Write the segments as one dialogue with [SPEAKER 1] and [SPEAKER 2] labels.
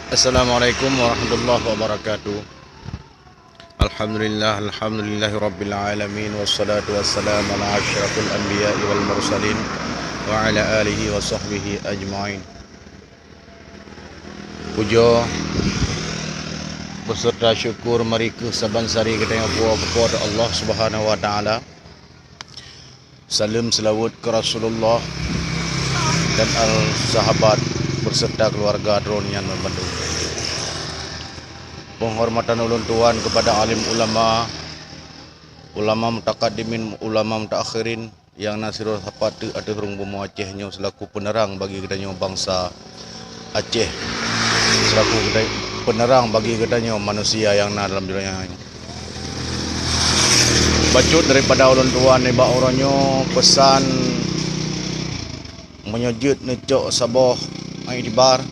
[SPEAKER 1] Assalamualaikum warahmatullahi wabarakatuh. Alhamdulillahi rabbil alamin, wassalatu wassalamu ala asyrafil anbiya'i wal mursalin wa ala alihi wa sahbihi ajma'in. Puja beserta syukur mereka saban-sari kita yang buat kepada Allah Subhanahu wa taala. Salam selawat ke Rasulullah dan al-sahabat berserta keluarga drone yang membantu. Penghormatan ulun tuan kepada alim ulama, ulama mutaqaddimin, ulama mutaakhirin yang nasirul hafati atas rung bumi Acehnya selaku penerang bagi kedanya bangsa Aceh, selaku penerang bagi kedanya manusia yang na dalam dunia ini. Bacut daripada ulun tuan ni bak orangnya pesan menyejut necok Sabah ai di bar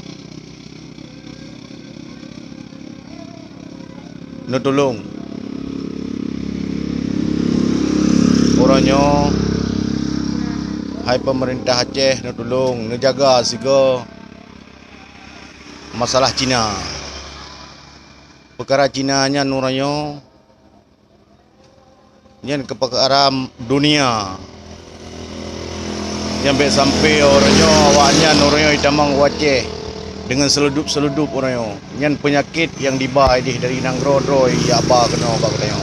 [SPEAKER 1] nu tolong orangnya hai pemerintah Aceh nu tolong nu jaga siga masalah Cina, perkara Cina nya orangnya nyen ke perkara dunia yang baik sampai orangnya awaknya orangnya itamang Aceh dengan seludup orangnya nyen penyakit yang dibai dari nanggro-dro ya ba kena ba katanya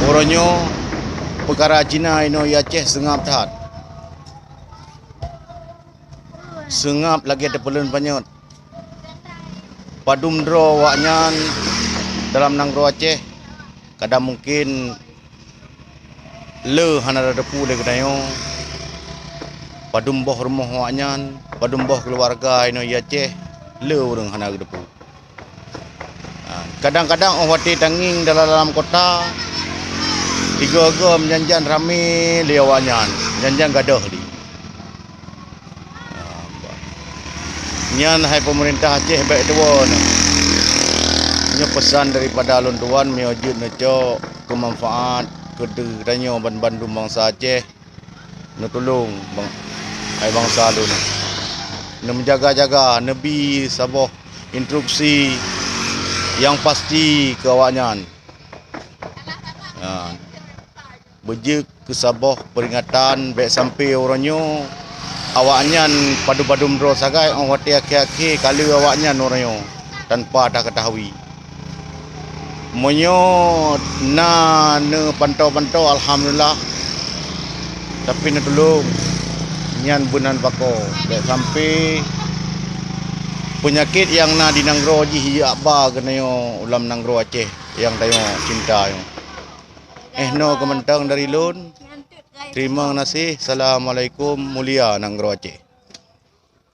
[SPEAKER 1] orangnya perkara Cina ino ya Aceh sengap tahat sengap lagi ada pelun panyot padum dro awaknya dalam nanggro Aceh kadang mungkin le hana ada pu le katanya padum boh rumah waknya padum boh keluarga ino ya Aceh le urang hana ada pu. Kadang-kadang orang wati tanging dalam kota tiga-tiga menjanjan rame le awaknya janjan gadah di. Nyan hai pemerintah Aceh baik tuan. Nya pesan daripada alun tuan miwajud neco kemanfaat kedanya ban-bandung bangsa Aceh nu tolong bang ai bangsa lu nu menjaga-jaga nabi sabah instruksi yang pasti ke awaknya bejek ke sabah peringatan baik sampai orangnya awaknya padu-padu mendro sagai orang wati akhir-akhir kali awaknya orangnya tanpa ada ketahui monyo na ne pantau-pantau alhamdulillah tapi ne tolong nyan bunan bako dak sampai penyakit yang na di nanggro ji ya ba kenayo ulam nanggro Aceh yang tayo cinta yo no kementang dari lun terima kasih. Assalamualaikum mulia nanggro Aceh.